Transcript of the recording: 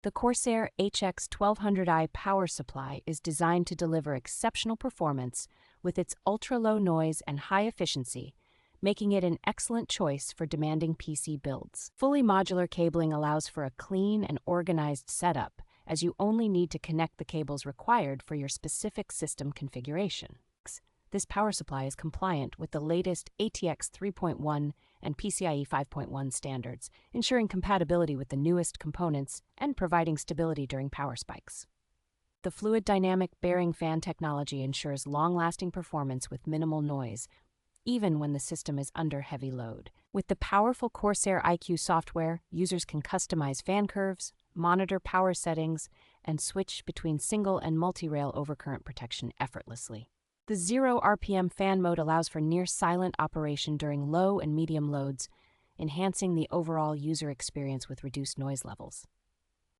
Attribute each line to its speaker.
Speaker 1: The CORSAIR HX1200i Power Supply is designed to deliver exceptional performance with its ultra-low noise and high efficiency, making it an excellent choice for demanding PC builds. Fully modular cabling allows for a clean and organized setup, as you only need to connect the cables required for your specific system configuration. This power supply is compliant with the latest ATX 3.1 and PCIe 5.1 standards, ensuring compatibility with the newest components and providing stability during power spikes. The fluid dynamic bearing fan technology ensures long-lasting performance with minimal noise, even when the system is under heavy load. With the powerful CORSAIR iCUE software, users can customize fan curves, monitor power settings, and switch between single and multi-rail overcurrent protection effortlessly. The 0 RPM fan mode allows for near-silent operation during low and medium loads, enhancing the overall user experience with reduced noise levels.